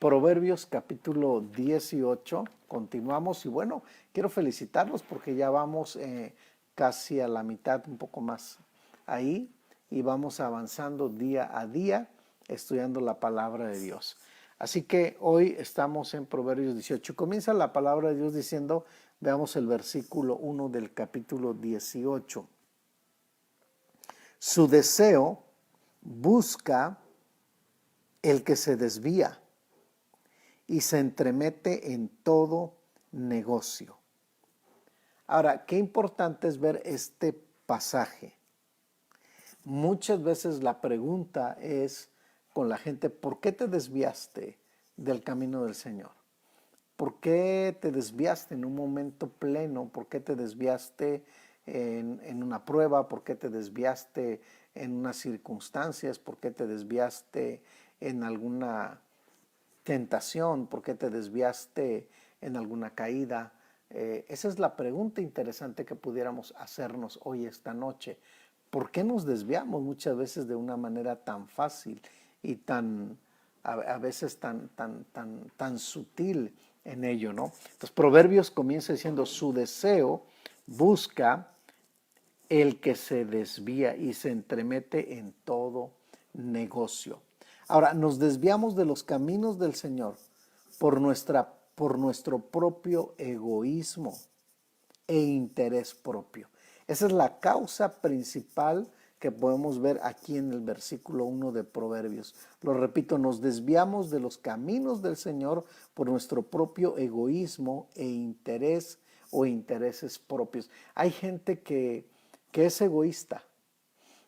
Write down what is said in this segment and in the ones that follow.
Proverbios capítulo 18, continuamos y bueno, quiero felicitarlos porque ya vamos casi a la mitad, un poco más ahí y vamos avanzando día a día estudiando la palabra de Dios. Así que hoy estamos en Proverbios 18. Comienza la palabra de Dios diciendo, veamos el versículo 1 del capítulo 18. Su deseo busca el que se desvía y se entremete en todo negocio. Ahora, qué importante es ver este pasaje. Muchas veces la pregunta es con la gente, ¿por qué te desviaste del camino del Señor? ¿Por qué te desviaste en un momento pleno? ¿Por qué te desviaste en una prueba? ¿Por qué te desviaste en unas circunstancias? ¿Por qué te desviaste en alguna tentación? ¿Por qué te desviaste en alguna caída? Esa es la pregunta interesante que pudiéramos hacernos hoy, esta noche. ¿Por qué nos desviamos muchas veces de una manera tan fácil y a veces tan sutil en ello, ¿no? Entonces, Proverbios comienza diciendo, su deseo busca el que se desvía y se entremete en todo negocio. Ahora, nos desviamos de los caminos del Señor por nuestro propio egoísmo e interés propio. Esa es la causa principal que podemos ver aquí en el versículo 1 de Proverbios. Lo repito, nos desviamos de los caminos del Señor por nuestro propio egoísmo e interés o intereses propios. Hay gente que es egoísta.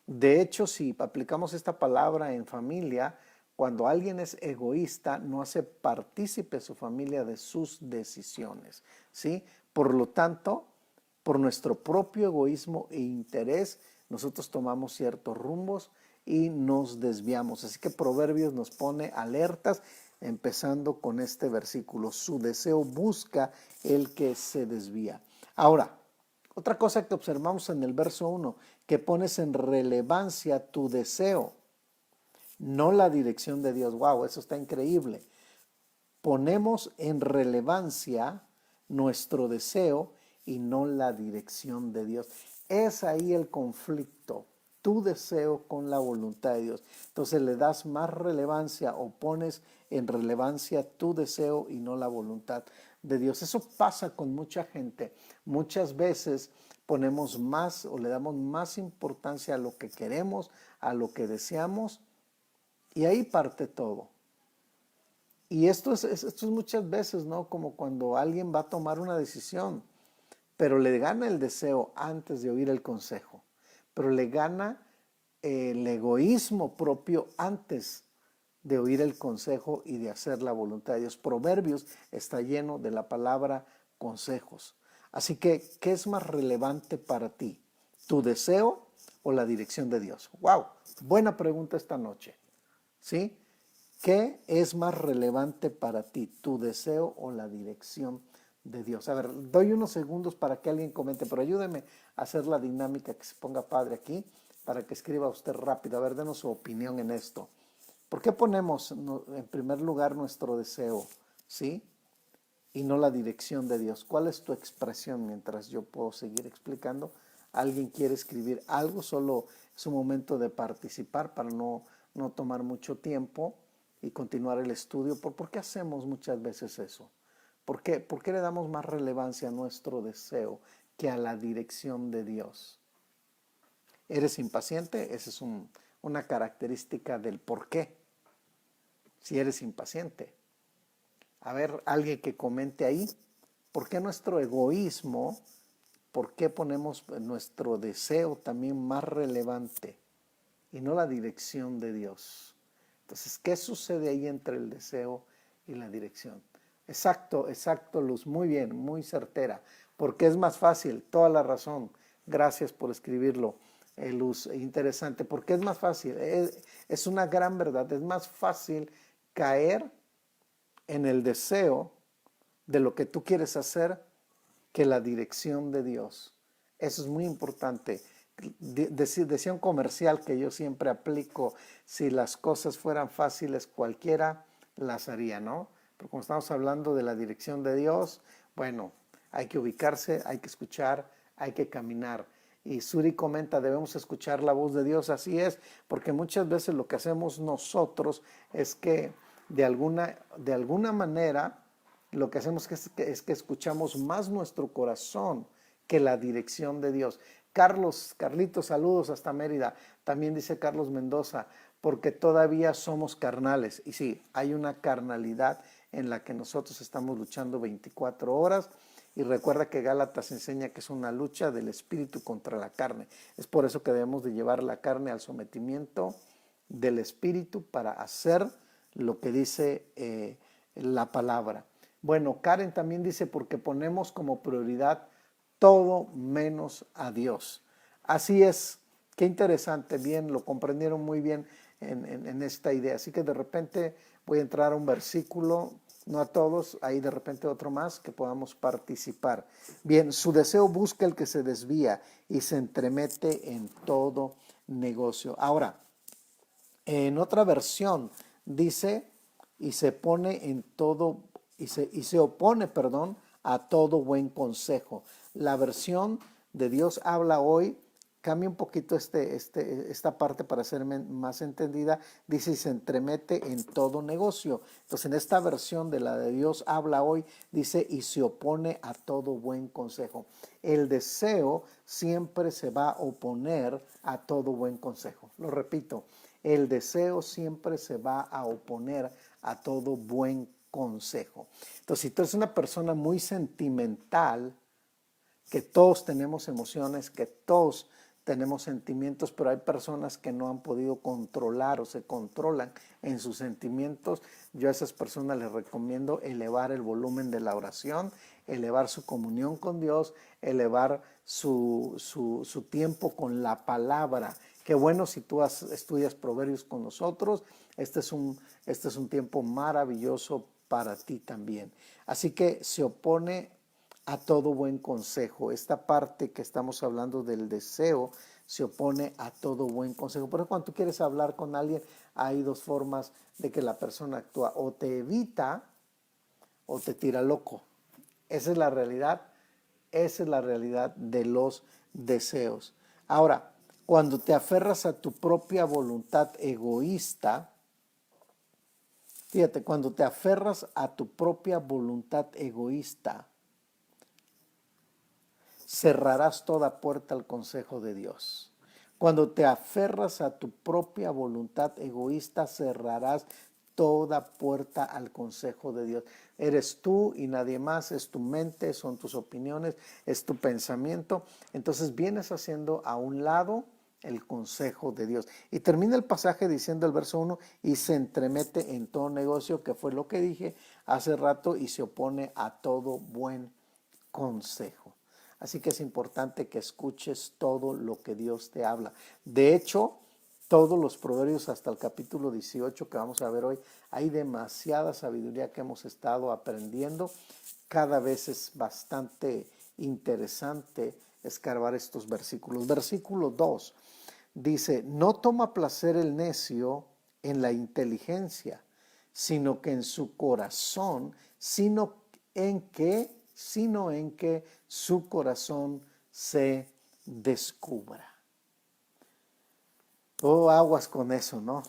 De hecho, si aplicamos esta palabra en familia, cuando alguien es egoísta, no hace partícipe a su familia de sus decisiones, ¿sí? Por lo tanto, por nuestro propio egoísmo e interés, nosotros tomamos ciertos rumbos y nos desviamos. Así que Proverbios nos pone alertas, empezando con este versículo. Su deseo busca el que se desvía. Ahora, otra cosa que observamos en el verso 1, que pones en relevancia tu deseo, no la dirección de Dios. Wow, eso está increíble. Ponemos en relevancia nuestro deseo y no la dirección de Dios. Es ahí el conflicto, tu deseo con la voluntad de Dios. Entonces le das más relevancia o pones en relevancia tu deseo y no la voluntad de Dios. Eso pasa con mucha gente. Muchas veces ponemos más o le damos más importancia a lo que queremos, a lo que deseamos, y ahí parte todo. Y esto es muchas veces, ¿no? Como cuando alguien va a tomar una decisión, pero le gana el deseo antes de oír el consejo, pero le gana el egoísmo propio antes de oír el consejo y de hacer la voluntad de Dios. Proverbios está lleno de la palabra consejos. Así que, ¿qué es más relevante para ti? ¿Tu deseo o la dirección de Dios? ¡Wow! Buena pregunta esta noche, ¿sí? ¿Qué es más relevante para ti, tu deseo o la dirección de Dios? A ver, doy unos segundos para que alguien comente, pero ayúdeme a hacer la dinámica que se ponga padre aquí, para que escriba usted rápido. A ver, denos su opinión en esto. ¿Por qué ponemos en primer lugar nuestro deseo, sí? Y no la dirección de Dios. ¿Cuál es tu expresión mientras yo puedo seguir explicando? ¿Alguien quiere escribir algo? Solo es un momento de participar para no tomar mucho tiempo y continuar el estudio. ¿Por qué hacemos muchas veces eso? ¿Por qué le damos más relevancia a nuestro deseo que a la dirección de Dios? ¿Eres impaciente? Esa es una característica del por qué. Si eres impaciente. A ver, alguien que comente ahí. ¿Por qué nuestro egoísmo, por qué ponemos nuestro deseo también más relevante y no la dirección de Dios? Entonces, ¿qué sucede ahí entre el deseo y la dirección? Exacto, Luz, muy bien, muy certera, porque es más fácil, toda la razón, gracias por escribirlo, Luz, interesante, porque es más fácil, es una gran verdad, es más fácil caer en el deseo de lo que tú quieres hacer que la dirección de Dios. Eso es muy importante. Decía un comercial que yo siempre aplico, si las cosas fueran fáciles cualquiera las haría, ¿no? Pero como estamos hablando de la dirección de Dios, bueno, hay que ubicarse, hay que escuchar, hay que caminar. Y Suri comenta, debemos escuchar la voz de Dios, así es, porque muchas veces lo que hacemos nosotros es que de alguna manera lo que hacemos es que escuchamos más nuestro corazón que la dirección de Dios. Carlitos, saludos hasta Mérida. También dice Carlos Mendoza, porque todavía somos carnales. Y sí, hay una carnalidad en la que nosotros estamos luchando 24 horas. Y recuerda que Gálatas enseña que es una lucha del espíritu contra la carne. Es por eso que debemos de llevar la carne al sometimiento del espíritu para hacer lo que dice la palabra. Bueno, Karen también dice, porque ponemos como prioridad todo menos a Dios. Así es, qué interesante, bien, lo comprendieron muy bien en esta idea. Así que de repente voy a entrar a un versículo, no a todos, ahí de repente otro más que podamos participar. Bien, su deseo busca el que se desvía y se entremete en todo negocio. Ahora, en otra versión dice, y se pone en todo, y se opone, perdón, a todo buen consejo. La versión de Dios habla hoy, cambia un poquito esta parte para ser más entendida, dice, y se entremete en todo negocio. Entonces, en esta versión de la de Dios habla hoy, dice, y se opone a todo buen consejo. El deseo siempre se va a oponer a todo buen consejo. Lo repito, el deseo siempre se va a oponer a todo buen consejo. Entonces, si tú eres una persona muy sentimental, que todos tenemos emociones, que todos tenemos sentimientos, pero hay personas que no han podido controlar o se controlan en sus sentimientos, yo a esas personas les recomiendo elevar el volumen de la oración, elevar su comunión con Dios, elevar su tiempo con la palabra. Qué bueno si tú estudias Proverbios con nosotros, este es un tiempo maravilloso para ti también. Así que se opone a todo buen consejo. Esta parte que estamos hablando del deseo se opone a todo buen consejo. Pero cuando tú quieres hablar con alguien, hay dos formas de que la persona actúa. O te evita o te tira loco. Esa es la realidad. Esa es la realidad de los deseos. Ahora, cuando te aferras a tu propia voluntad egoísta, fíjate, cuando te aferras a tu propia voluntad egoísta, cerrarás toda puerta al consejo de Dios. Cuando te aferras a tu propia voluntad egoísta, cerrarás toda puerta al consejo de Dios. Eres tú y nadie más, es tu mente, son tus opiniones, es tu pensamiento. Entonces vienes haciendo a un lado el consejo de Dios. Y termina el pasaje diciendo el verso 1, y se entremete en todo negocio, que fue lo que dije hace rato, y se opone a todo buen consejo. Así que es importante que escuches todo lo que Dios te habla. De hecho, todos los proverbios hasta el capítulo 18 que vamos a ver hoy, hay demasiada sabiduría que hemos estado aprendiendo. Cada vez es bastante interesante escarbar estos versículos. Versículo 2 dice, no toma placer el necio en la inteligencia, sino que en su corazón, sino en que su corazón se descubra. Oh, aguas con eso, ¿no?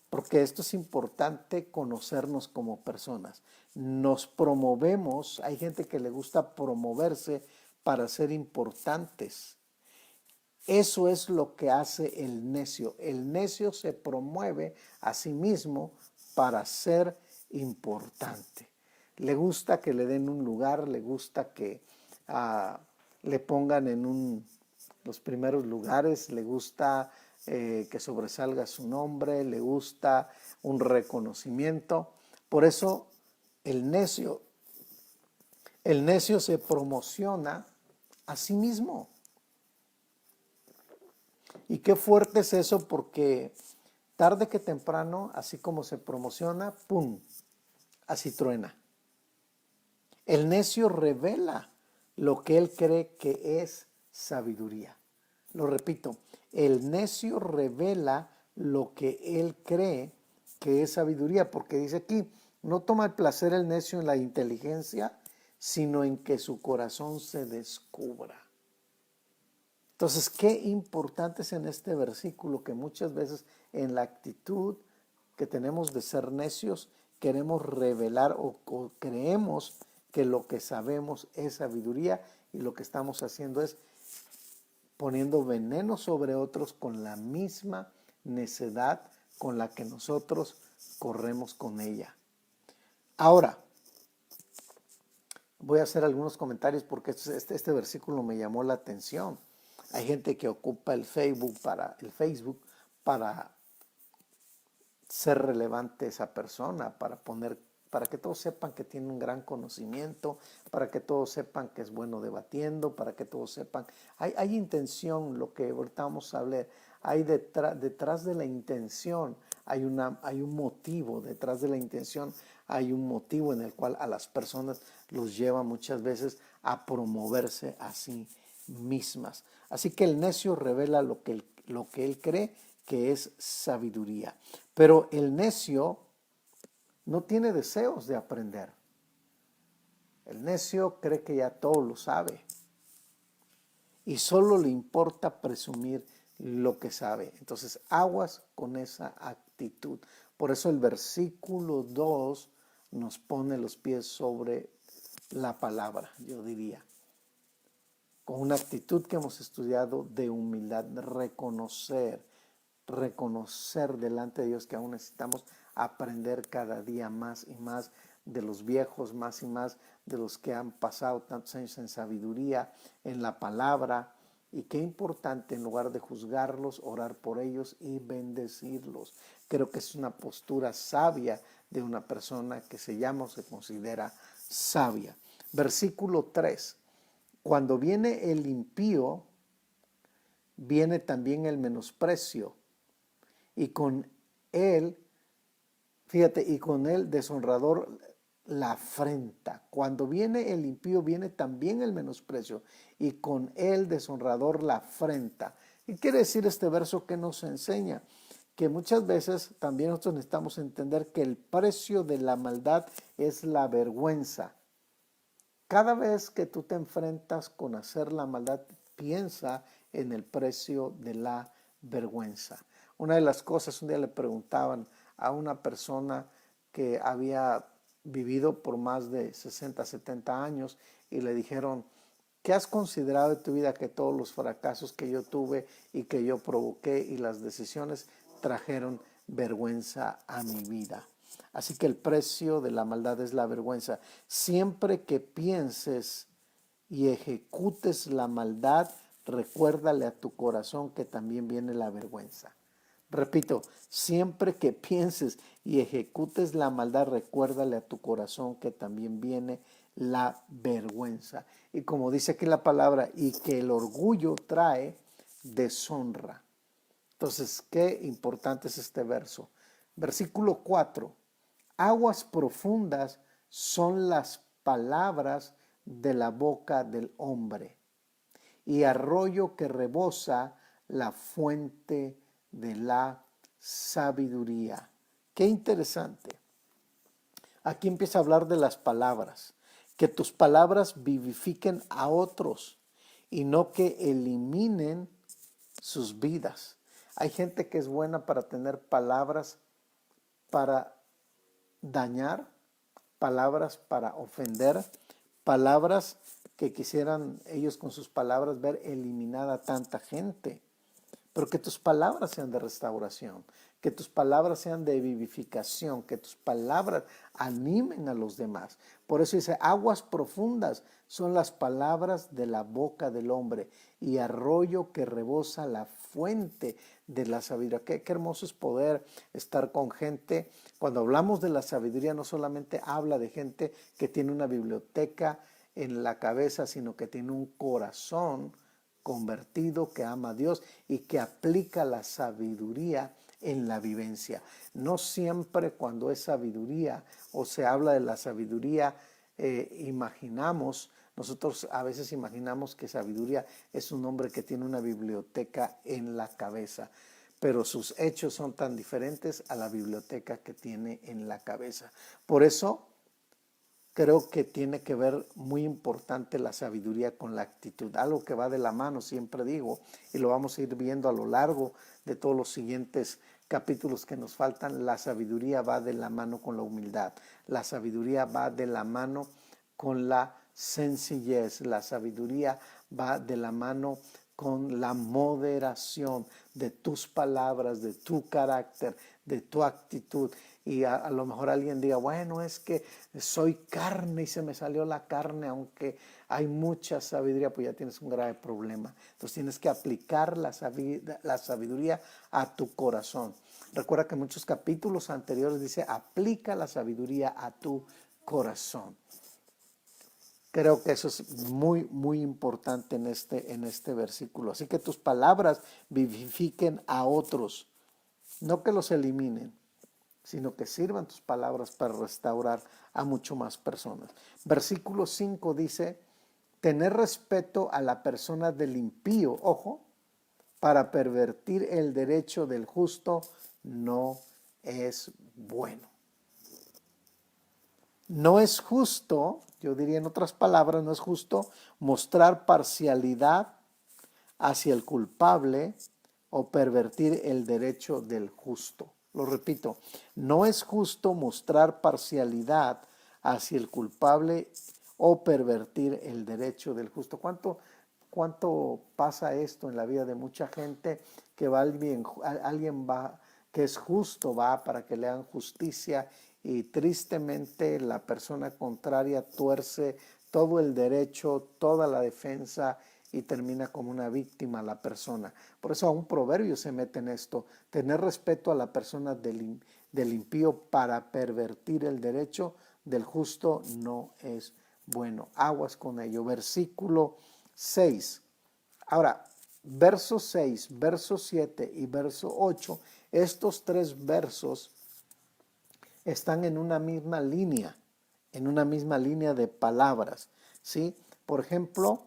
Porque esto es importante conocernos como personas. Nos promovemos, hay gente que le gusta promoverse para ser importantes. Eso es lo que hace el necio. El necio se promueve a sí mismo para ser importante. Le gusta que le den un lugar, le gusta que le pongan en los primeros lugares, le gusta que sobresalga su nombre, le gusta un reconocimiento. Por eso el necio se promociona a sí mismo. Y qué fuerte es eso, porque tarde que temprano, así como se promociona, ¡pum!, así truena. El necio revela lo que él cree que es sabiduría. Lo repito, el necio revela lo que él cree que es sabiduría, porque dice aquí, no toma el placer el necio en la inteligencia, sino en que su corazón se descubra. Entonces, qué importante es en este versículo que muchas veces en la actitud que tenemos de ser necios, queremos revelar o creemos que lo que sabemos es sabiduría y lo que estamos haciendo es poniendo veneno sobre otros con la misma necedad con la que nosotros corremos con ella. Ahora, voy a hacer algunos comentarios porque este versículo me llamó la atención. Hay gente que ocupa el Facebook para ser relevante esa persona, para que todos sepan que tiene un gran conocimiento, para que todos sepan que es bueno debatiendo, para que todos sepan. Hay intención, lo que ahorita vamos a hablar, hay detrás de la intención, hay un motivo, detrás de la intención hay un motivo en el cual a las personas los lleva muchas veces a promoverse a sí mismas. Así que el necio revela lo que él cree que es sabiduría. Pero el necio no tiene deseos de aprender. El necio cree que ya todo lo sabe y solo le importa presumir lo que sabe. Entonces, aguas con esa actitud. Por eso el versículo 2 nos pone los pies sobre la palabra, yo diría. Con una actitud que hemos estudiado de humildad, reconocer delante de Dios que aún necesitamos aprender cada día más y más de los viejos, más y más de los que han pasado tantos años en sabiduría, en la palabra. Y qué importante, en lugar de juzgarlos, orar por ellos y bendecirlos. Creo que es una postura sabia de una persona que se llama o se considera sabia. Versículo 3. Cuando viene el impío, viene también el menosprecio. Y con él, fíjate, y con él deshonrador la afrenta. Cuando viene el impío, viene también el menosprecio. Y con él deshonrador la afrenta. ¿Qué quiere decir este verso que nos enseña? Que muchas veces también nosotros necesitamos entender que el precio de la maldad es la vergüenza. Cada vez que tú te enfrentas con hacer la maldad, piensa en el precio de la vergüenza. Una de las cosas, un día le preguntaban a una persona que había vivido por más de 60, 70 años y le dijeron, ¿qué has considerado de tu vida que todos los fracasos que yo tuve y que yo provoqué y las decisiones trajeron vergüenza a mi vida? Así que el precio de la maldad es la vergüenza. Siempre que pienses y ejecutes la maldad, recuérdale a tu corazón que también viene la vergüenza. Repito, siempre que pienses y ejecutes la maldad, recuérdale a tu corazón que también viene la vergüenza. Y como dice aquí la palabra, y que el orgullo trae deshonra. Entonces, qué importante es este verso. Versículo 4. Aguas profundas son las palabras de la boca del hombre, y arroyo que rebosa la fuente de la sabiduría. Qué interesante. Aquí empieza a hablar de las palabras. Que tus palabras vivifiquen a otros y no que eliminen sus vidas. Hay gente que es buena para tener palabras para dañar, palabras para ofender, palabras que quisieran ellos con sus palabras ver eliminada a tanta gente. Pero que tus palabras sean de restauración, que tus palabras sean de vivificación, que tus palabras animen a los demás. Por eso dice, aguas profundas son las palabras de la boca del hombre y arroyo que rebosa la fuente de la sabiduría. Qué hermoso es poder estar con gente. Cuando hablamos de la sabiduría, no solamente habla de gente que tiene una biblioteca en la cabeza, sino que tiene un corazón convertido, que ama a Dios y que aplica la sabiduría en la vivencia. No siempre cuando es sabiduría o se habla de la sabiduría, nosotros a veces imaginamos que sabiduría es un hombre que tiene una biblioteca en la cabeza. pero sus hechos son tan diferentes a la biblioteca que tiene en la cabeza. Por eso creo que tiene que ver muy importante la sabiduría con la actitud, algo que va de la mano, siempre digo, y lo vamos a ir viendo a lo largo de todos los siguientes capítulos que nos faltan. La sabiduría va de la mano con la humildad, la sabiduría va de la mano con la sencillez, la sabiduría va de la mano con la moderación de tus palabras, de tu carácter, de tu actitud. Y a lo mejor alguien diga, bueno, es que soy carne y se me salió la carne, aunque hay mucha sabiduría, pues ya tienes un grave problema. Entonces tienes que aplicar la sabiduría a tu corazón. Recuerda que en muchos capítulos anteriores dice, aplica la sabiduría a tu corazón. Creo que eso es muy, muy importante en este versículo. Así que tus palabras vivifiquen a otros, no que los eliminen, sino que sirvan tus palabras para restaurar a mucho más personas. Versículo 5 dice, tener respeto a la persona del impío, ojo, para pervertir el derecho del justo no es bueno. No es justo, yo diría en otras palabras, no es justo mostrar parcialidad hacia el culpable o pervertir el derecho del justo. Lo repito, no es justo mostrar parcialidad hacia el culpable o pervertir el derecho del justo. ¿Cuánto pasa esto en la vida de mucha gente que alguien va, que es justo, va para que le hagan justicia y tristemente la persona contraria tuerce todo el derecho, toda la defensa y termina como una víctima la persona? Por eso a un proverbio se mete en esto, tener respeto a la persona del impío para pervertir el derecho del justo no es bueno. Aguas con ello. Versículo 6. Ahora, verso 6, verso 7 y verso 8, estos tres versos están en una misma línea de palabras, ¿sí? Por ejemplo,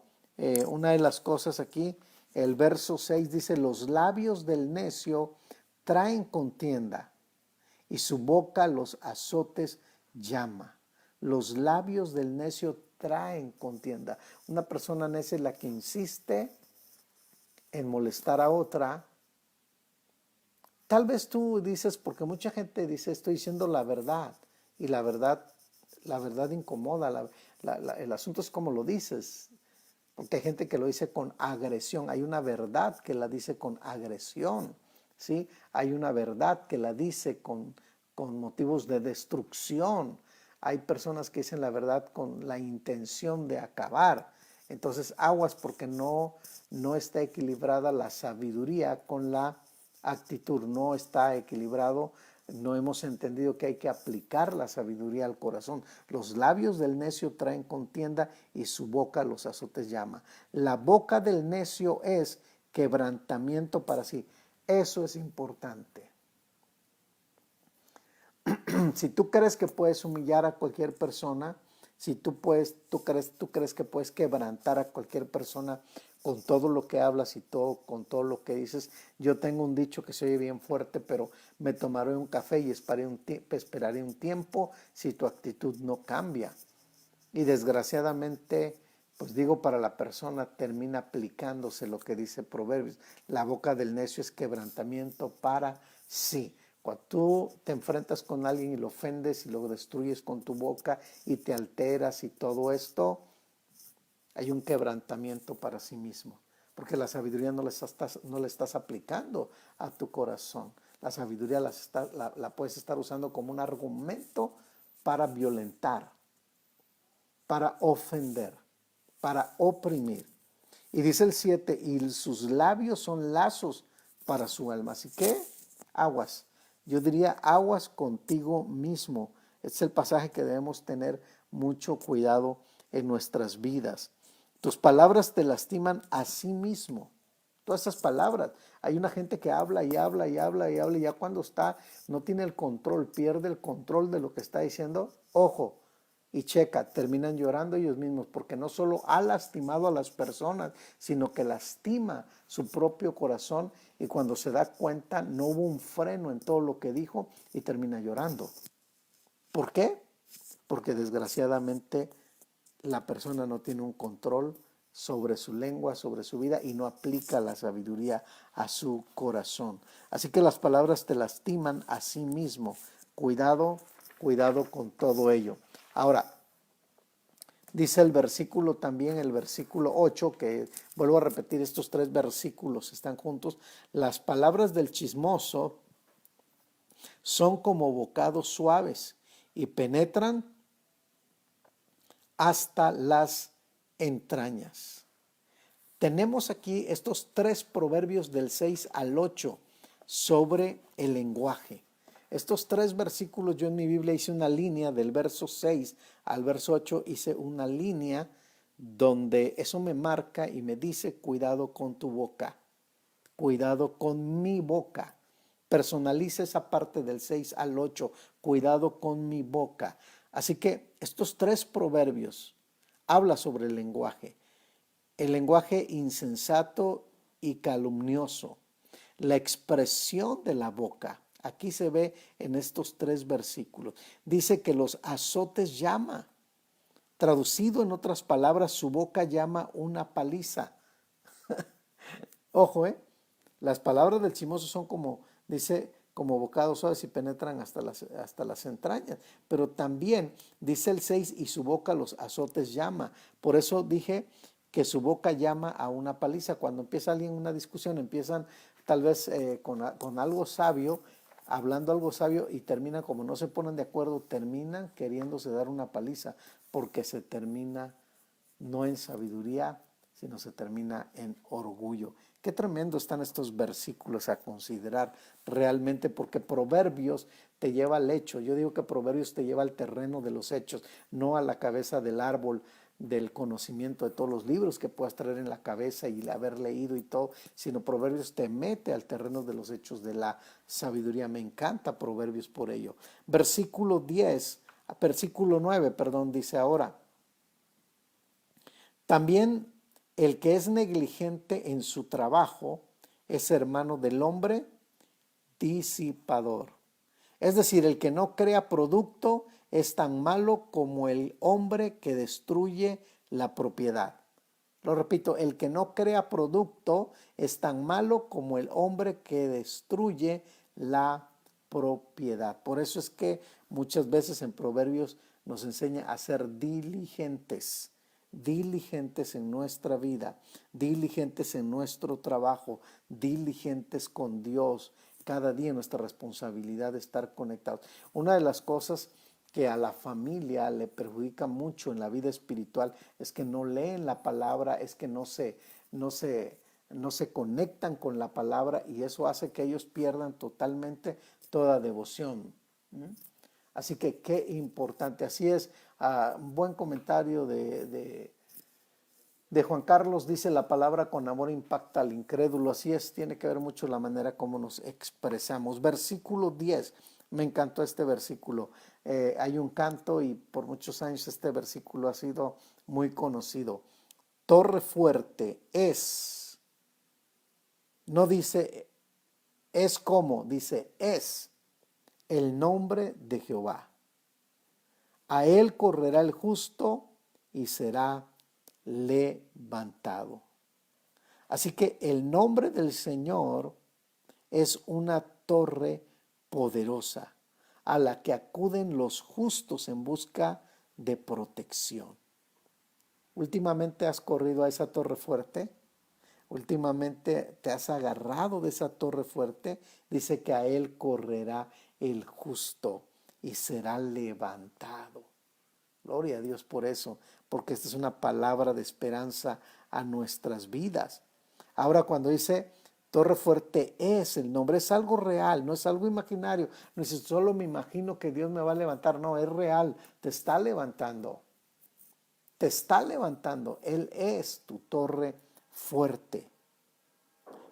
una de las cosas aquí, el verso 6 dice, los labios del necio traen contienda y su boca los azotes llama. Los labios del necio traen contienda. Una persona necia es la que insiste en molestar a otra. Tal vez tú dices, porque mucha gente dice, estoy diciendo la verdad, y la verdad incomoda. El asunto es cómo lo dices, porque hay gente que lo dice con agresión. Hay una verdad que la dice con agresión, ¿sí? Hay una verdad que la dice con motivos de destrucción. Hay personas que dicen la verdad con la intención de acabar. Entonces, aguas, porque no está equilibrada la sabiduría con la actitud, no está equilibrado. No hemos entendido que hay que aplicar la sabiduría al corazón. Los labios del necio traen contienda y su boca los azotes llama. La boca del necio es quebrantamiento para sí. Eso es importante. Si tú crees que puedes humillar a cualquier persona, si tú crees que puedes quebrantar a cualquier persona con todo lo que hablas y con todo lo que dices. Yo tengo un dicho que se oye bien fuerte, pero me tomaré un café y esperaré un tiempo si tu actitud no cambia. Y desgraciadamente, pues digo, para la persona termina aplicándose lo que dice Proverbios. La boca del necio es quebrantamiento para sí. Cuando tú te enfrentas con alguien y lo ofendes y lo destruyes con tu boca y te alteras y todo esto, hay un quebrantamiento para sí mismo, porque la sabiduría no le estás aplicando a tu corazón. La sabiduría la puedes estar usando como un argumento para violentar, para ofender, para oprimir. Y dice el 7, y sus labios son lazos para su alma. Así que aguas. Yo diría aguas contigo mismo. Este es el pasaje que debemos tener mucho cuidado en nuestras vidas. Tus palabras te lastiman a sí mismo. Todas esas palabras. Hay una gente que habla y habla y habla y habla y ya cuando no tiene el control, pierde el control de lo que está diciendo. Ojo, Y checa, terminan llorando ellos mismos porque no solo ha lastimado a las personas, sino que lastima su propio corazón y cuando se da cuenta no hubo un freno en todo lo que dijo y termina llorando. ¿Por qué? Porque desgraciadamente la persona no tiene un control sobre su lengua, sobre su vida y no aplica la sabiduría a su corazón. Así que las palabras te lastiman a sí mismo. Cuidado, cuidado con todo ello. Ahora, dice el versículo también, el versículo 8, que vuelvo a repetir, estos tres versículos están juntos. Las palabras del chismoso son como bocados suaves y penetran hasta las entrañas. Tenemos aquí estos tres proverbios del 6 al 8 sobre el lenguaje. Estos tres versículos, yo en mi Biblia hice una línea del verso 6 al verso 8, hice una línea donde eso me marca y me dice, cuidado con tu boca, cuidado con mi boca. Personaliza esa parte del 6 al 8, cuidado con mi boca. Así que estos tres proverbios habla sobre el lenguaje insensato y calumnioso, la expresión de la boca. Aquí se ve en estos tres versículos. Dice que los azotes llama. Traducido en otras palabras, su boca llama una paliza. Ojo, las palabras del chismoso son como, dice, como bocados suaves y penetran hasta las entrañas. Pero también dice el 6, y su boca los azotes llama. Por eso dije que su boca llama a una paliza. Cuando empieza alguien una discusión, empiezan tal vez con algo sabio, hablando algo sabio y terminan, como no se ponen de acuerdo, terminan queriéndose dar una paliza porque se termina no en sabiduría, sino se termina en orgullo. Qué tremendo están estos versículos a considerar realmente, porque Proverbios te lleva al hecho. Yo digo que Proverbios te lleva al terreno de los hechos, no a la cabeza del árbol del conocimiento de todos los libros que puedas traer en la cabeza y haber leído y todo, sino Proverbios te mete al terreno de los hechos de la sabiduría. Me encanta Proverbios por ello. Versículo 9, dice ahora, también el que es negligente en su trabajo es hermano del hombre disipador. Es decir, el que no crea producto es tan malo como el hombre que destruye la propiedad. Lo repito, el que no crea producto es tan malo como el hombre que destruye la propiedad. Por eso es que muchas veces en Proverbios nos enseña a ser diligentes en nuestra vida, diligentes en nuestro trabajo, diligentes con Dios. Cada día nuestra responsabilidad de estar conectados. Una de las cosas que a la familia le perjudica mucho en la vida espiritual es que no leen la palabra, es que no se conectan con la palabra y eso hace que ellos pierdan totalmente toda devoción. Así que qué importante. Así es, un buen comentario de Juan Carlos, dice la palabra con amor impacta al incrédulo. Así es, tiene que ver mucho la manera como nos expresamos. Versículo 10, me encantó este versículo. Hay un canto y por muchos años este versículo ha sido muy conocido. Torre fuerte es, no dice es como, dice es el nombre de Jehová. A él correrá el justo y será levantado. Así que el nombre del Señor es una torre poderosa a la que acuden los justos en busca de protección. ¿Últimamente has corrido a esa torre fuerte? ¿Últimamente te has agarrado de esa torre fuerte? Dice que a él correrá el justo y será levantado. Gloria a Dios por eso, porque esta es una palabra de esperanza a nuestras vidas. Ahora cuando dice torre fuerte es el nombre, es algo real, no es algo imaginario. No es solo me imagino que Dios me va a levantar, no, es real, te está levantando. Te está levantando, Él es tu torre fuerte.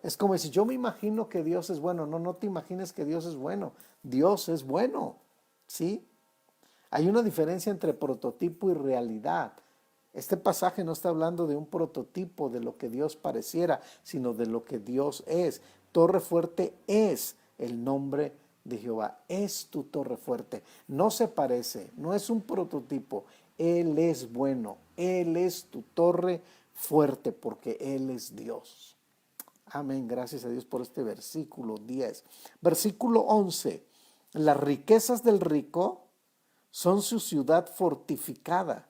Es como si yo me imagino que Dios es bueno, no te imagines que Dios es bueno, Dios es bueno, ¿sí? Hay una diferencia entre prototipo y realidad. Este pasaje no está hablando de un prototipo de lo que Dios pareciera, sino de lo que Dios es. Torre fuerte es el nombre de Jehová. Es tu torre fuerte. No se parece, no es un prototipo. Él es bueno. Él es tu torre fuerte porque Él es Dios. Amén. Gracias a Dios por este versículo 10. Versículo 11. Las riquezas del rico son su ciudad fortificada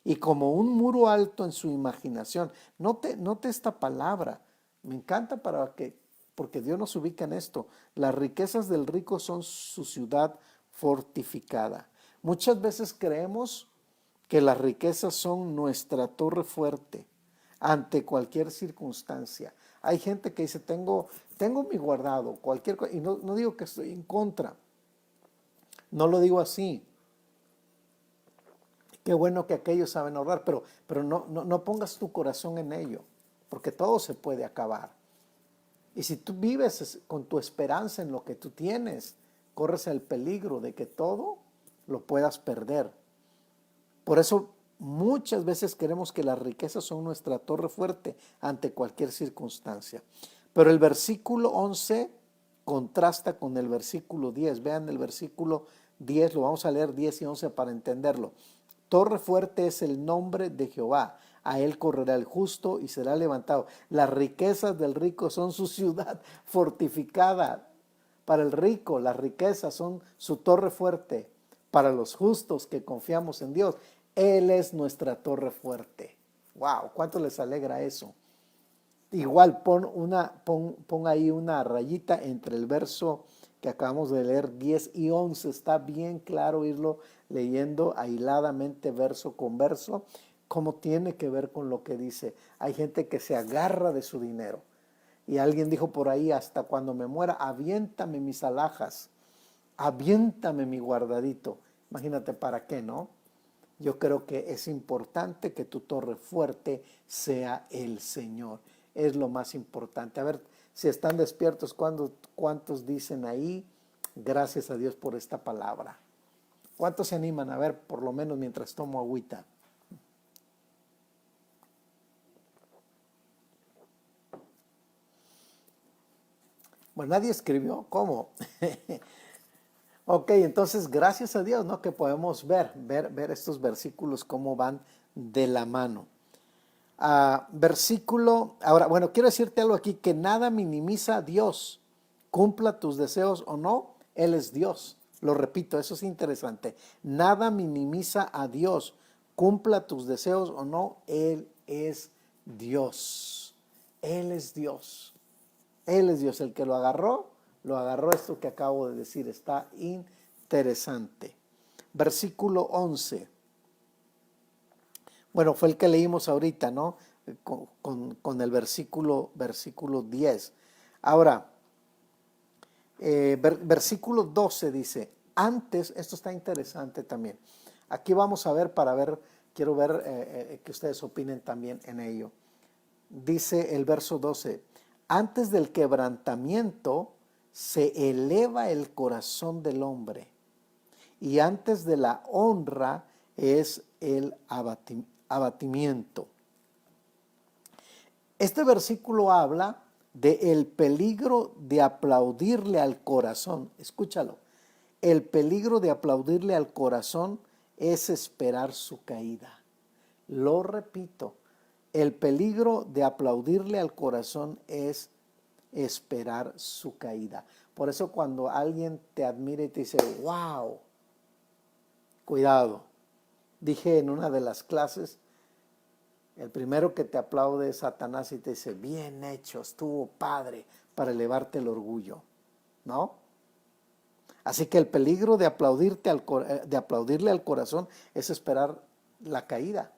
y como un muro alto en su imaginación. Note esta palabra. Me encanta porque Dios nos ubica en esto. Las riquezas del rico son su ciudad fortificada. Muchas veces creemos que las riquezas son nuestra torre fuerte ante cualquier circunstancia. Hay gente que dice, tengo mi guardado, cualquier cosa, y no digo que estoy en contra, no lo digo así. Qué bueno que aquellos saben ahorrar, pero no pongas tu corazón en ello, porque todo se puede acabar. Y si tú vives con tu esperanza en lo que tú tienes, corres el peligro de que todo lo puedas perder. Por eso muchas veces queremos que las riquezas son nuestra torre fuerte ante cualquier circunstancia. Pero el versículo 11 contrasta con el versículo 10. Vean el versículo 10, lo vamos a leer 10 y 11 para entenderlo. Torre fuerte es el nombre de Jehová. A él correrá el justo y será levantado. Las riquezas del rico son su ciudad fortificada. Para el rico, las riquezas son su torre fuerte. Para los justos que confiamos en Dios, Él es nuestra torre fuerte. Wow, ¿cuánto les alegra eso? Igual pon ahí una rayita entre el verso que acabamos de leer, 10 y 11. Está bien claro irlo leyendo aisladamente verso con verso, como tiene que ver con lo que dice. Hay gente que se agarra de su dinero. Y alguien dijo por ahí, hasta cuando me muera, aviéntame mis alhajas, aviéntame mi guardadito. Imagínate para qué, ¿no? Yo creo que es importante que tu torre fuerte sea el Señor. Es lo más importante. A ver si están despiertos, ¿cuántos dicen ahí? Gracias a Dios por esta palabra. ¿Cuántos se animan? A ver, por lo menos mientras tomo agüita. Bueno, nadie escribió. ¿Cómo? Ok, entonces gracias a Dios, ¿no? Que podemos ver estos versículos cómo van de la mano. Ahora, bueno, quiero decirte algo aquí, que nada minimiza a Dios. Cumpla tus deseos o no, Él es Dios. Lo repito, eso es interesante. Nada minimiza a Dios. Cumpla tus deseos o no, Él es Dios. Él es Dios. Él es Dios. El que lo agarró esto que acabo de decir. Está interesante. Versículo 11. Bueno, fue el que leímos ahorita, ¿no? Con el versículo 10. Ahora, versículo 12 dice, antes, esto está interesante también. Aquí vamos a ver quiero ver que ustedes opinen también en ello. Dice el verso 12, antes del quebrantamiento se eleva el corazón del hombre y antes de la honra es el abatimiento. Este versículo habla del peligro de aplaudirle al corazón. Escúchalo. El peligro de aplaudirle al corazón es esperar su caída. Lo repito. El peligro de aplaudirle al corazón es esperar su caída. Por eso cuando alguien te admira y te dice, wow, cuidado. Dije en una de las clases, el primero que te aplaude es Satanás y te dice, bien hecho, estuvo padre, para elevarte el orgullo, ¿no? Así que el peligro de aplaudirle al corazón es esperar la caída.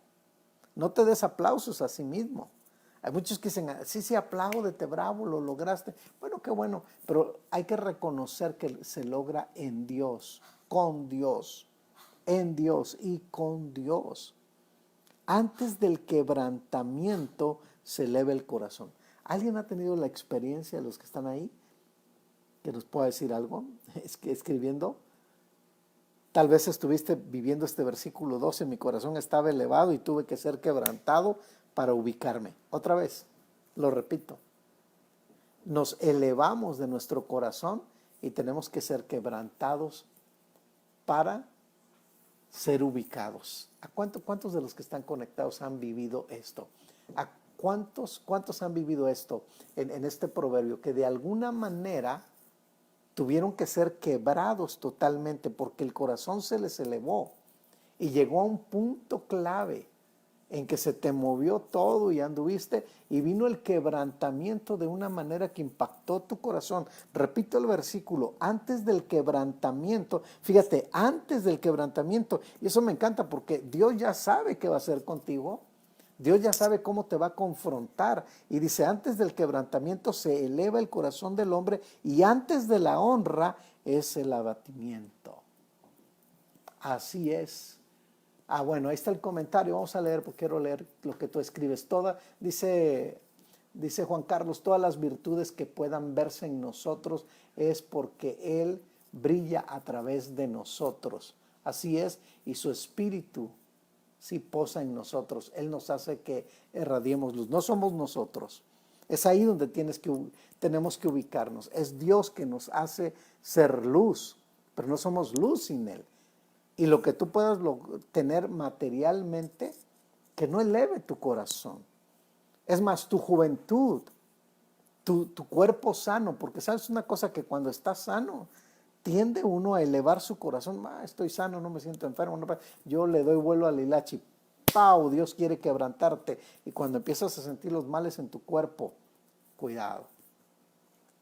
No te des aplausos a sí mismo. Hay muchos que dicen, sí, apláudete, bravo, lo lograste. Bueno, qué bueno, pero hay que reconocer que se logra en Dios, con Dios, en Dios y con Dios. Antes del quebrantamiento se eleva el corazón. ¿Alguien ha tenido la experiencia, los que están ahí, que nos pueda decir algo? Es que escribiendo. Tal vez estuviste viviendo este versículo 12, mi corazón estaba elevado y tuve que ser quebrantado para ubicarme. Otra vez, lo repito, nos elevamos de nuestro corazón y tenemos que ser quebrantados para ser ubicados. ¿A cuántos de los que están conectados han vivido esto? ¿A cuántos han vivido esto en este proverbio? Que de alguna manera tuvieron que ser quebrados totalmente porque el corazón se les elevó y llegó a un punto clave en que se te movió todo y anduviste y vino el quebrantamiento de una manera que impactó tu corazón. Repito el versículo, antes del quebrantamiento, fíjate, antes del quebrantamiento, y eso me encanta porque Dios ya sabe qué va a hacer contigo. Dios ya sabe cómo te va a confrontar y dice, antes del quebrantamiento se eleva el corazón del hombre y antes de la honra es el abatimiento. Así es. Bueno, ahí está el comentario, vamos a leer porque quiero leer lo que tú escribes. Dice Juan Carlos, todas las virtudes que puedan verse en nosotros es porque Él brilla a través de nosotros. Así es, y su espíritu sí posa en nosotros. Él nos hace que irradiemos luz. No somos nosotros. Es ahí donde tenemos que ubicarnos. Es Dios que nos hace ser luz, pero no somos luz sin Él. Y lo que tú puedas tener materialmente, que no eleve tu corazón. Es más, tu juventud, tu cuerpo sano, porque sabes una cosa que cuando estás sano, tiende uno a elevar su corazón. Estoy sano, no me siento enfermo. No, yo le doy vuelo al hilachi. ¡Pau! Dios quiere quebrantarte. Y cuando empiezas a sentir los males en tu cuerpo, cuidado.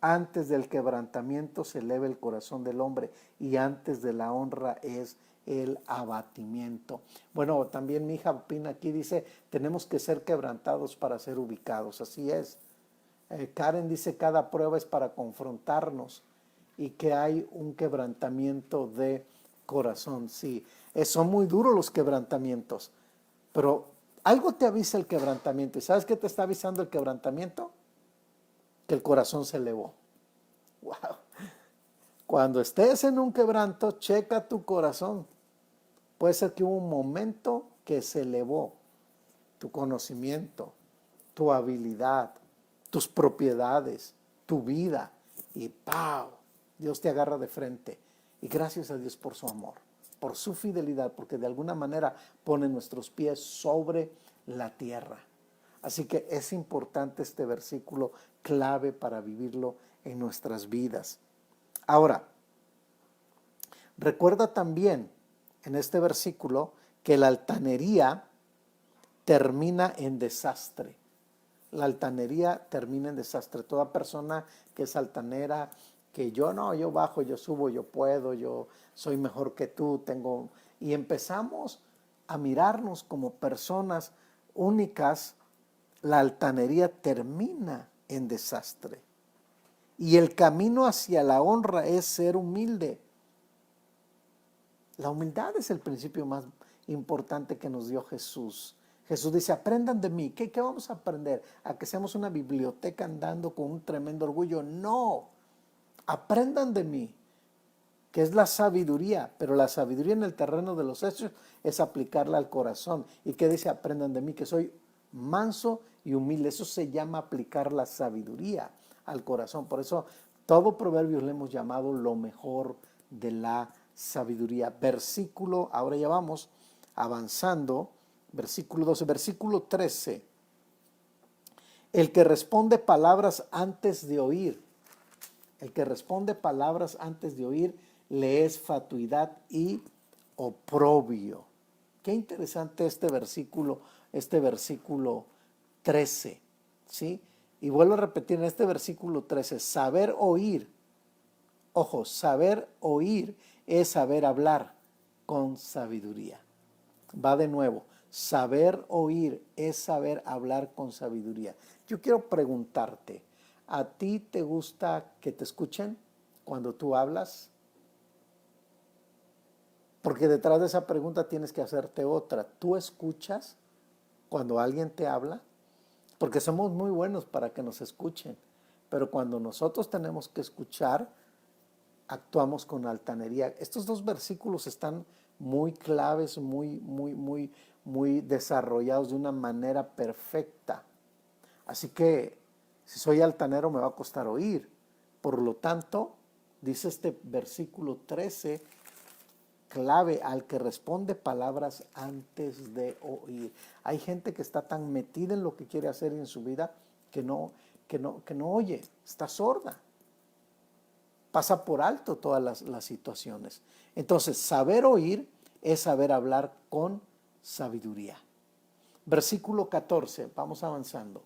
Antes del quebrantamiento se eleva el corazón del hombre y antes de la honra es el abatimiento. Bueno, también mi hija opina aquí, dice, tenemos que ser quebrantados para ser ubicados. Así es. Karen dice, cada prueba es para confrontarnos y que hay un quebrantamiento de corazón. Sí, son muy duros los quebrantamientos, pero algo te avisa el quebrantamiento. ¿Y sabes qué te está avisando el quebrantamiento? Que el corazón se elevó. Wow. Cuando estés en un quebranto, checa tu corazón. Puede ser que hubo un momento que se elevó tu conocimiento, tu habilidad, tus propiedades, tu vida. Y ¡pau! Dios te agarra de frente. Y gracias a Dios por su amor, por su fidelidad, porque de alguna manera pone nuestros pies sobre la tierra. Así que es importante este versículo, clave para vivirlo en nuestras vidas. Ahora, recuerda también en este versículo que la altanería termina en desastre. La altanería termina en desastre. Toda persona que es altanera, que yo bajo, yo subo, yo puedo, yo soy mejor que tú, y empezamos a mirarnos como personas únicas, la altanería termina en desastre. Y el camino hacia la honra es ser humilde. La humildad es el principio más importante que nos dio Jesús. Jesús dice, aprendan de mí. ¿Qué vamos a aprender? ¿A que seamos una biblioteca andando con un tremendo orgullo? No, aprendan de mí, que es la sabiduría, pero la sabiduría en el terreno de los hechos es aplicarla al corazón. ¿Y qué dice? Aprendan de mí, que soy manso y humilde. Eso se llama aplicar la sabiduría al corazón. Por eso todo Proverbios le hemos llamado lo mejor de la sabiduría. Versículo, ahora ya vamos avanzando, versículo 12, versículo 13. El que responde palabras antes de oír, el que responde palabras antes de oír, le es fatuidad y oprobio. Qué interesante este versículo 13, ¿sí? Y vuelvo a repetir en este versículo 13, saber oír, ojo, saber oír es saber hablar con sabiduría. Va de nuevo, saber oír es saber hablar con sabiduría. Yo quiero preguntarte, ¿a ti te gusta que te escuchen cuando tú hablas? Porque detrás de esa pregunta tienes que hacerte otra. ¿Tú escuchas cuando alguien te habla? Porque somos muy buenos para que nos escuchen, pero cuando nosotros tenemos que escuchar, actuamos con altanería. Estos dos versículos están muy claves, muy desarrollados de una manera perfecta. Así que si soy altanero me va a costar oír. Por lo tanto, dice este versículo 13, clave: al que responde palabras antes de oír. Hay gente que está tan metida en lo que quiere hacer en su vida que no oye, está sorda. Pasa por alto todas las situaciones. Entonces, saber oír es saber hablar con sabiduría. Versículo 14, vamos avanzando.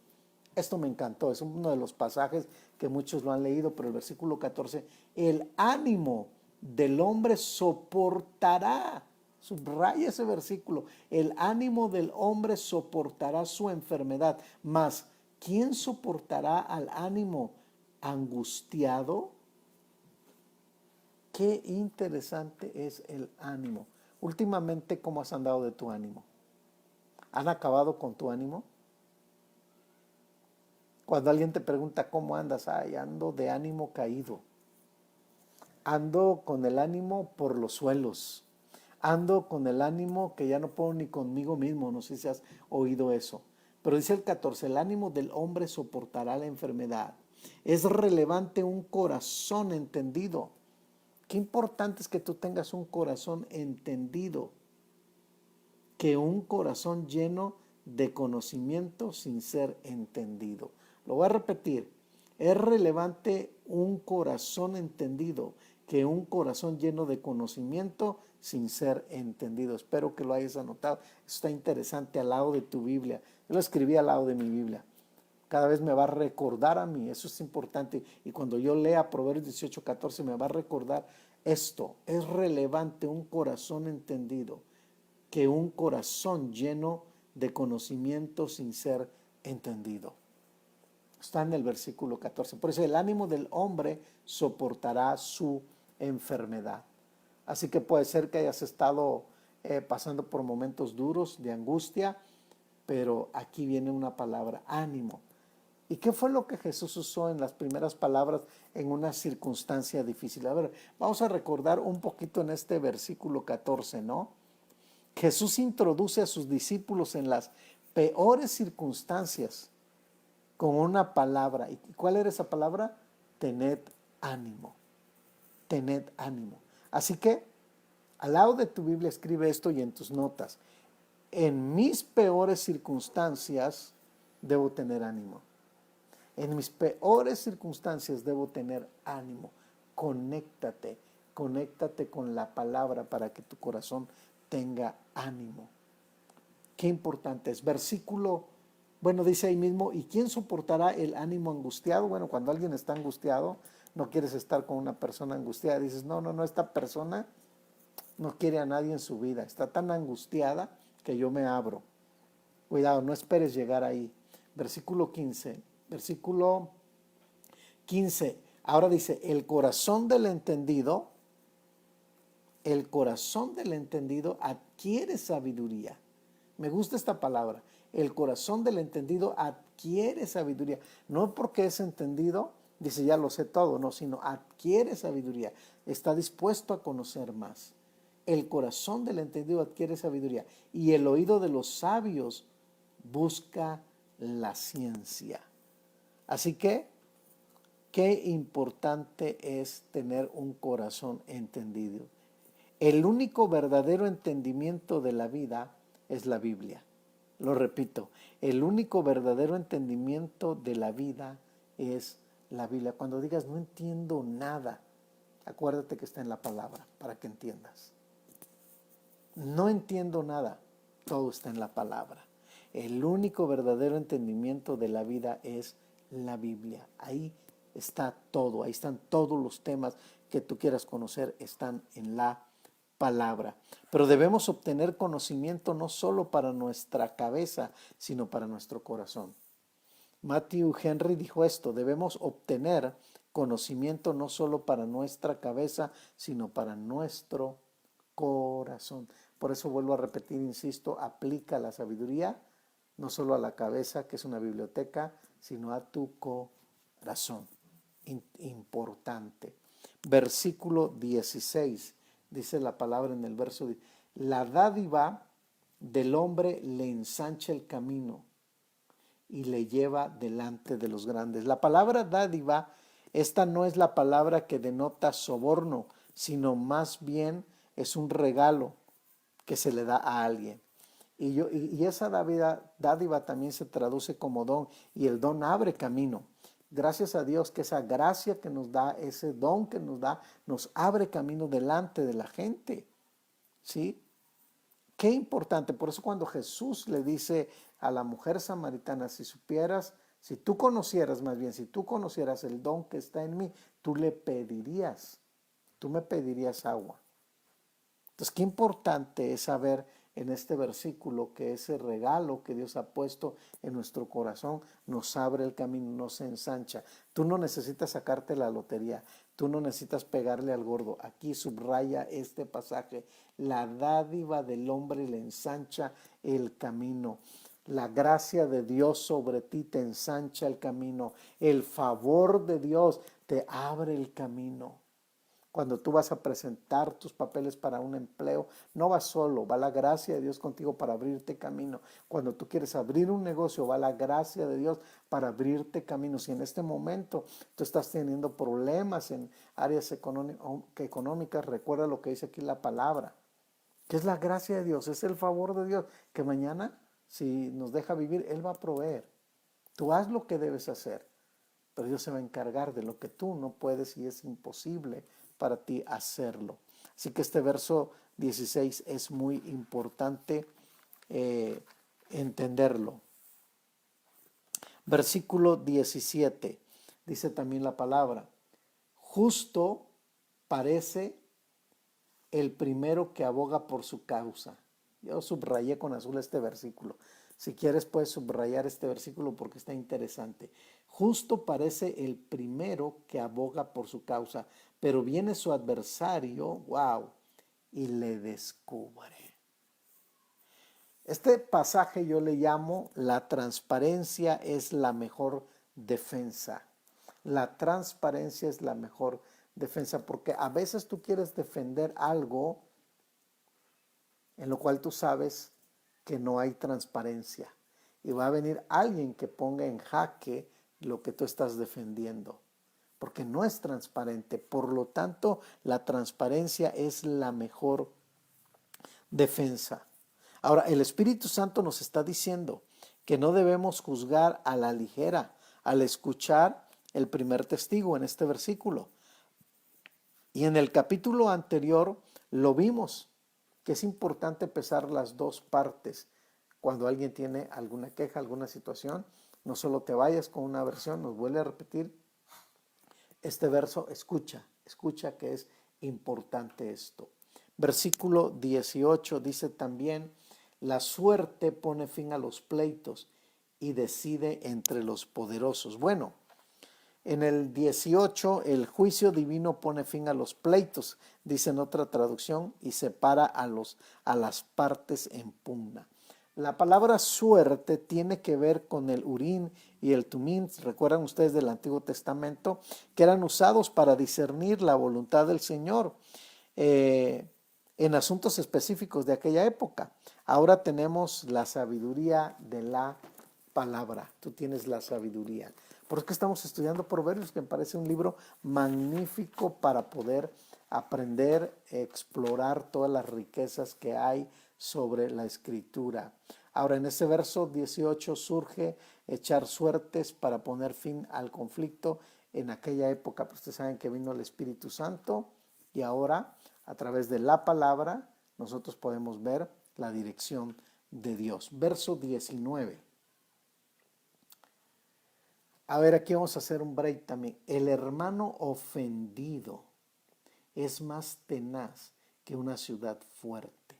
Esto me encantó, es uno de los pasajes que muchos lo han leído, pero el versículo 14, el ánimo del hombre soportará, subraya ese versículo, el ánimo del hombre soportará su enfermedad, mas ¿quién soportará al ánimo angustiado? Qué interesante es el ánimo. Últimamente, ¿cómo has andado de tu ánimo? ¿Han acabado con tu ánimo? Cuando alguien te pregunta cómo andas, ay, ando de ánimo caído. Ando con el ánimo por los suelos. Ando con el ánimo que ya no puedo ni conmigo mismo. No sé si has oído eso. Pero dice el 14, el ánimo del hombre soportará la enfermedad. Es relevante un corazón entendido. Qué importante es que tú tengas un corazón entendido, que un corazón lleno de conocimiento sin ser entendido. Lo voy a repetir. Es relevante un corazón entendido que un corazón lleno de conocimiento sin ser entendido. Espero que lo hayas anotado. Eso está interesante al lado de tu Biblia. Yo lo escribí al lado de mi Biblia. Cada vez me va a recordar a mí, eso es importante. Y cuando yo lea Proverbios 18:14 me va a recordar esto. Es relevante un corazón entendido que un corazón lleno de conocimiento sin ser entendido. Está en el versículo 14. Por eso el ánimo del hombre soportará su enfermedad. Así que puede ser que hayas estado pasando por momentos duros de angustia, pero aquí viene una palabra: ánimo. ¿Y qué fue lo que Jesús usó en las primeras palabras en una circunstancia difícil? A ver, vamos a recordar un poquito en este versículo 14, ¿no? Jesús introduce a sus discípulos en las peores circunstancias con una palabra. ¿Y cuál era esa palabra? Tened ánimo. Tened ánimo. Así que al lado de tu Biblia escribe esto y en tus notas: en mis peores circunstancias debo tener ánimo. En mis peores circunstancias debo tener ánimo. Conéctate con la palabra para que tu corazón tenga ánimo. Qué importante es. Versículo, bueno, dice ahí mismo: ¿y quién soportará el ánimo angustiado? Bueno, cuando alguien está angustiado, no quieres estar con una persona angustiada. Dices, no, esta persona no quiere a nadie en su vida. Está tan angustiada que yo me abro. Cuidado, no esperes llegar ahí. Versículo 15. Versículo 15. Ahora dice: el corazón del entendido adquiere sabiduría. Me gusta esta palabra. El corazón del entendido adquiere sabiduría. No porque es entendido, dice ya lo sé todo, no, sino adquiere sabiduría. Está dispuesto a conocer más. El corazón del entendido adquiere sabiduría y el oído de los sabios busca la ciencia. Así que, qué importante es tener un corazón entendido. El único verdadero entendimiento de la vida es la Biblia. Lo repito, el único verdadero entendimiento de la vida es la Biblia. Cuando digas no entiendo nada, acuérdate que está en la palabra para que entiendas. No entiendo nada, todo está en la palabra. El único verdadero entendimiento de la vida es la Biblia. Ahí está todo, ahí están todos los temas que tú quieras conocer, están en la palabra. Pero debemos obtener conocimiento no solo para nuestra cabeza, sino para nuestro corazón. Matthew Henry dijo esto: debemos obtener conocimiento no solo para nuestra cabeza, sino para nuestro corazón. Por eso vuelvo a repetir, insisto, aplica la sabiduría no solo a la cabeza, que es una biblioteca, sino a tu corazón. Importante. versículo 16. Dice la palabra en el verso 10. La dádiva del hombre le ensancha el camino y le lleva delante de los grandes. La palabra dádiva, esta no es la palabra que denota soborno, sino más bien es un regalo que se le da a alguien. Y esa dádiva también se traduce como don, y el don abre camino. Gracias a Dios que esa gracia que nos da, ese don que nos da, nos abre camino delante de la gente. ¿Sí? Qué importante. Por eso cuando Jesús le dice a la mujer samaritana, si supieras, si tú conocieras más bien, si tú conocieras el don que está en mí, tú le pedirías, tú me pedirías agua. Entonces, qué importante es saber en este versículo que ese regalo que Dios ha puesto en nuestro corazón nos abre el camino, nos ensancha. Tú no necesitas sacarte la lotería, tú no necesitas pegarle al gordo. Aquí subraya este pasaje: la dádiva del hombre le ensancha el camino. La gracia de Dios sobre ti te ensancha el camino. El favor de Dios te abre el camino. Cuando tú vas a presentar tus papeles para un empleo, no vas solo, va la gracia de Dios contigo para abrirte camino. Cuando tú quieres abrir un negocio, va la gracia de Dios para abrirte camino. Si en este momento tú estás teniendo problemas en áreas económicas, recuerda lo que dice aquí la palabra, que es la gracia de Dios, es el favor de Dios, que mañana, si nos deja vivir, Él va a proveer. Tú haz lo que debes hacer, pero Dios se va a encargar de lo que tú no puedes y es imposible para ti hacerlo. Así que este verso 16 es muy importante entenderlo. Versículo 17, dice también la palabra: justo parece el primero que aboga por su causa. Yo subrayé con azul este versículo. Si quieres puedes subrayar este versículo porque está interesante. Justo parece el primero que aboga por su causa, pero viene su adversario, wow, y le descubre. Este pasaje yo le llamo: la transparencia es la mejor defensa. La transparencia es la mejor defensa, porque a veces tú quieres defender algo en lo cual tú sabes que no hay transparencia, y va a venir alguien que ponga en jaque lo que tú estás defendiendo, porque no es transparente. Por lo tanto, la transparencia es la mejor defensa. Ahora, el Espíritu Santo nos está diciendo que no debemos juzgar a la ligera al escuchar el primer testigo en este versículo. Y en el capítulo anterior lo vimos, que es importante pesar las dos partes. Cuando alguien tiene alguna queja, alguna situación, no solo te vayas con una versión. Nos vuelve a repetir este verso: escucha que es importante esto. Versículo 18 dice también: la suerte pone fin a los pleitos y decide entre los poderosos. Bueno, en el 18, el juicio divino pone fin a los pleitos, dice en otra traducción, y separa a las partes en pugna. La palabra suerte tiene que ver con el Urim y el Tumim. Recuerdan ustedes del Antiguo Testamento, que eran usados para discernir la voluntad del Señor en asuntos específicos de aquella época. Ahora tenemos la sabiduría de la palabra. Tú tienes la sabiduría. Por eso que estamos estudiando Proverbios, que me parece un libro magnífico para poder aprender, explorar todas las riquezas que hay sobre la Escritura. Ahora, en ese verso 18 surge echar suertes para poner fin al conflicto en aquella época. Pues ustedes saben que vino el Espíritu Santo, y ahora, a través de la palabra, nosotros podemos ver la dirección de Dios. Verso 19. A ver, aquí vamos a hacer un break también. El hermano ofendido es más tenaz que una ciudad fuerte.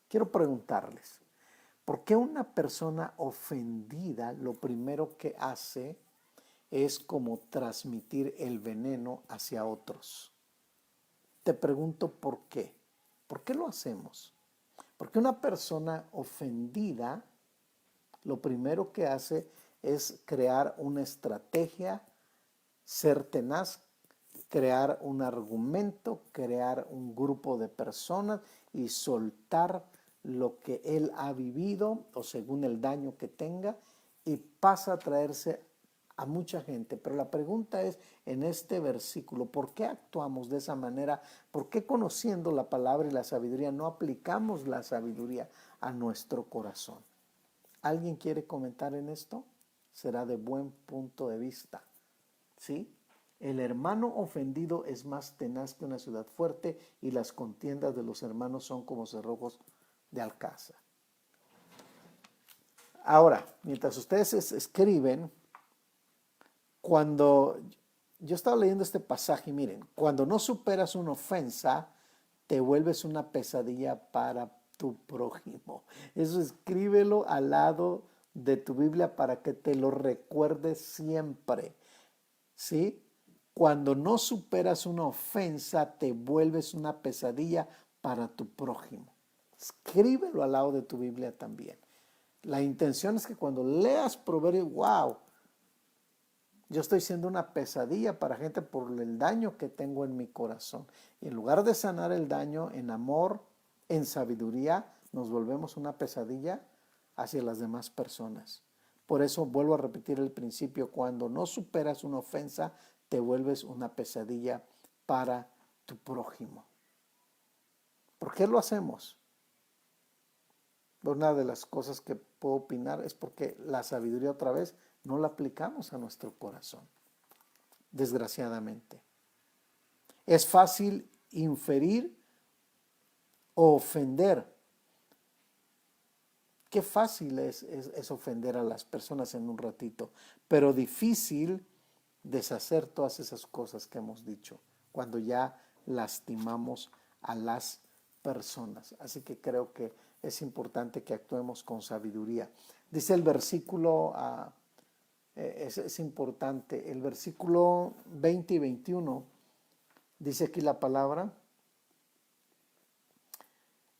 Quiero preguntarles, ¿por qué una persona ofendida lo primero que hace es como transmitir el veneno hacia otros? Te pregunto por qué. ¿Por qué lo hacemos? Porque una persona ofendida lo primero que hace es crear una estrategia, ser tenaz crear un argumento, crear un grupo de personas y soltar lo que él ha vivido o según el daño que tenga y pasa a traerse a mucha gente. Pero la pregunta es en este versículo, ¿por qué actuamos de esa manera? ¿Por qué conociendo la palabra y la sabiduría no aplicamos la sabiduría a nuestro corazón? ¿Alguien quiere comentar en esto? Será de buen punto de vista. ¿Sí? El hermano ofendido es más tenaz que una ciudad fuerte y las contiendas de los hermanos son como cerrojos de alcázar. Ahora, mientras ustedes escriben, cuando yo estaba leyendo este pasaje, miren, cuando no superas una ofensa, te vuelves una pesadilla para tu prójimo. Eso escríbelo al lado de tu Biblia para que te lo recuerdes siempre. ¿Sí? Cuando no superas una ofensa, te vuelves una pesadilla para tu prójimo. Escríbelo al lado de tu Biblia también. La intención es que cuando leas Proverbios, wow, yo estoy siendo una pesadilla para gente por el daño que tengo en mi corazón. Y en lugar de sanar el daño en amor, en sabiduría, nos volvemos una pesadilla hacia las demás personas. Por eso vuelvo a repetir el principio, cuando no superas una ofensa, te vuelves una pesadilla para tu prójimo. ¿Por qué lo hacemos? Una de las cosas que puedo opinar es porque la sabiduría otra vez no la aplicamos a nuestro corazón, desgraciadamente. Es fácil inferir o ofender. Qué fácil es ofender a las personas en un ratito, pero difícil deshacer todas esas cosas que hemos dicho cuando ya lastimamos a las personas. Así que creo que es importante que actuemos con sabiduría. Dice el versículo, es importante, el versículo 20 y 21, dice aquí la palabra.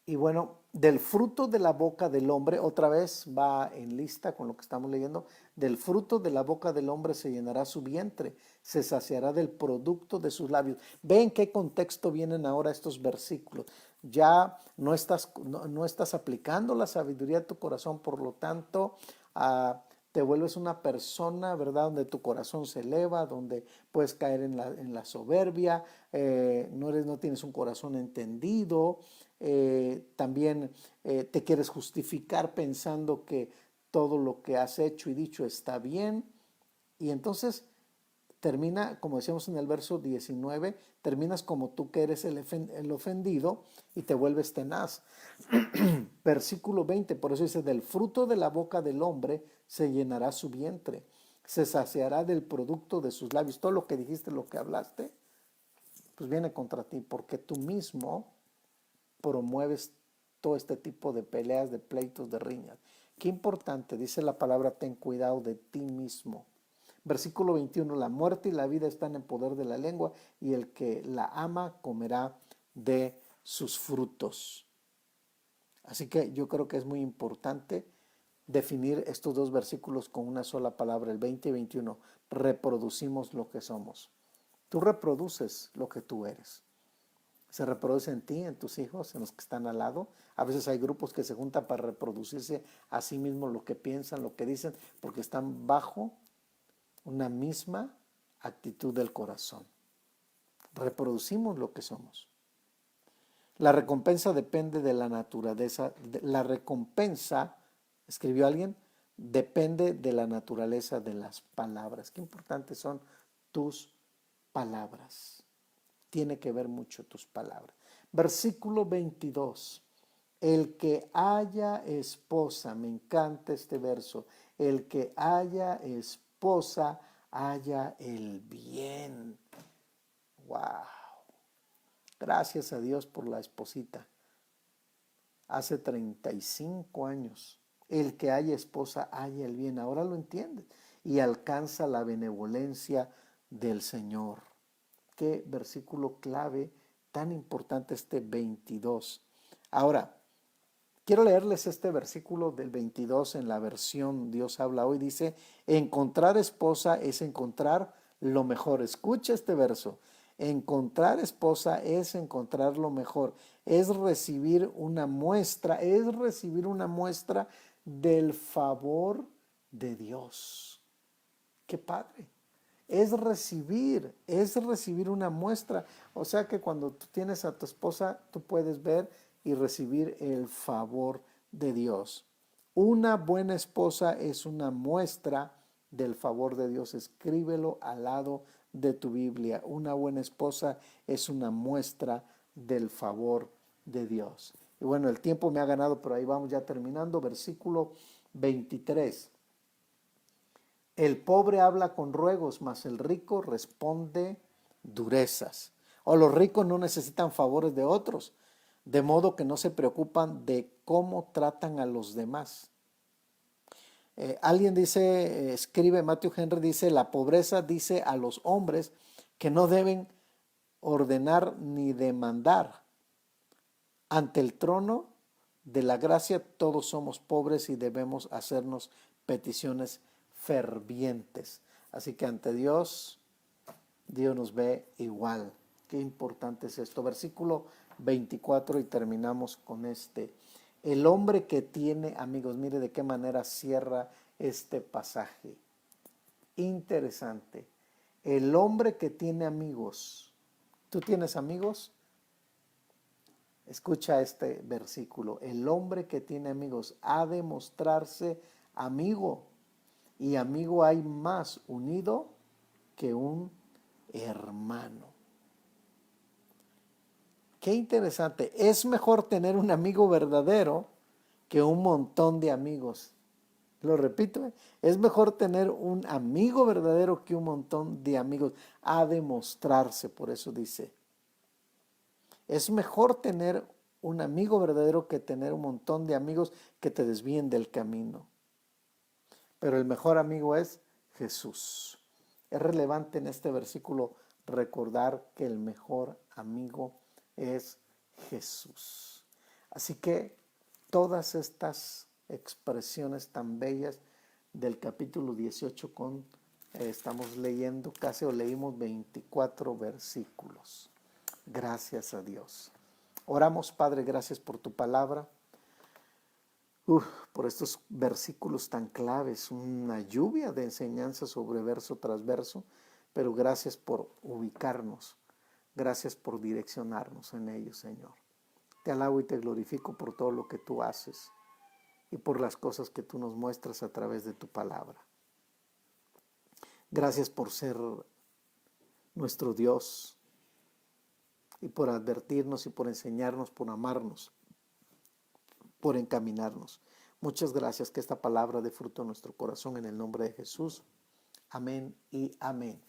Y bueno, del fruto de la boca del hombre, otra vez va en lista con lo que estamos leyendo, del fruto de la boca del hombre se llenará su vientre, se saciará del producto de sus labios. ¿Ve en qué contexto vienen ahora estos versículos? Ya no estás aplicando la sabiduría a tu corazón, por lo tanto, te vuelves una persona, ¿verdad? Donde tu corazón se eleva, donde puedes caer en la soberbia, no tienes un corazón entendido, también te quieres justificar pensando que todo lo que has hecho y dicho está bien, y entonces termina, como decíamos en el verso 19, terminas como tú que eres el ofendido y te vuelves tenaz. Versículo 20, por eso dice, del fruto de la boca del hombre se llenará su vientre, se saciará del producto de sus labios. Todo lo que dijiste, lo que hablaste, pues viene contra ti, porque tú mismo promueves todo este tipo de peleas, de pleitos, de riñas. Qué importante, dice la palabra, ten cuidado de ti mismo. Versículo 21, la muerte y la vida están en poder de la lengua y el que la ama comerá de sus frutos. Así que yo creo que es muy importante definir estos dos versículos con una sola palabra, el 20 y 21. Reproducimos lo que somos. Tú reproduces lo que tú eres. Se reproduce en ti, en tus hijos, en los que están al lado. A veces hay grupos que se juntan para reproducirse a sí mismos lo que piensan, lo que dicen, porque están bajo una misma actitud del corazón. Reproducimos lo que somos. La recompensa depende de la naturaleza. La recompensa, escribió alguien, depende de la naturaleza de las palabras. Qué importantes son tus palabras. Tiene que ver mucho tus palabras. Versículo 22. El que haya esposa, me encanta este verso, el que haya esposa, haya el bien. Wow. Gracias a Dios por la esposita. Hace 35 años. El que haya esposa, haya el bien. Ahora lo entiendes. Y alcanza la benevolencia del Señor. Qué versículo clave tan importante este 22. Ahora, quiero leerles este versículo del 22 en la versión Dios habla hoy. Dice, encontrar esposa es encontrar lo mejor. Escucha este verso. Encontrar esposa es encontrar lo mejor, es recibir una muestra, del favor de Dios. Qué padre. Es recibir una muestra. O sea que cuando tú tienes a tu esposa, tú puedes ver y recibir el favor de Dios. Una buena esposa es una muestra del favor de Dios. Escríbelo al lado de tu Biblia. Una buena esposa es una muestra del favor de Dios. Y bueno, el tiempo me ha ganado, pero ahí vamos ya terminando. Versículo 23. El pobre habla con ruegos, mas el rico responde durezas. O los ricos no necesitan favores de otros, de modo que no se preocupan de cómo tratan a los demás. Alguien dice, escribe Matthew Henry, dice, la pobreza dice a los hombres que no deben ordenar ni demandar. Ante el trono de la gracia todos somos pobres y debemos hacernos peticiones fervientes. Así que ante Dios, Dios nos ve igual. Qué importante es esto. Versículo 24 y terminamos con este. El hombre que tiene amigos, mire de qué manera cierra este pasaje. Interesante. El hombre que tiene amigos. ¿Tú tienes amigos? Escucha este versículo. El hombre que tiene amigos ha de mostrarse amigo. Y amigo hay más unido que un hermano. Qué interesante. Es mejor tener un amigo verdadero que un montón de amigos. Lo repito, es mejor tener un amigo verdadero que un montón de amigos. Ha de mostrarse, por eso dice. Es mejor tener un amigo verdadero que tener un montón de amigos que te desvíen del camino. Pero el mejor amigo es Jesús. Es relevante en este versículo recordar que el mejor amigo es Jesús. Así que todas estas expresiones tan bellas del capítulo 18 estamos leyendo casi o leímos 24 versículos. Gracias a Dios. Oramos, Padre, gracias por tu palabra. Por estos versículos tan claves, una lluvia de enseñanza sobre verso tras verso, pero gracias por ubicarnos, gracias por direccionarnos en ellos, Señor. Te alabo y te glorifico por todo lo que tú haces y por las cosas que tú nos muestras a través de tu palabra. Gracias por ser nuestro Dios y por advertirnos y por enseñarnos, por amarnos, por encaminarnos. Muchas gracias, que esta palabra dé fruto en nuestro corazón en el nombre de Jesús. Amén y amén.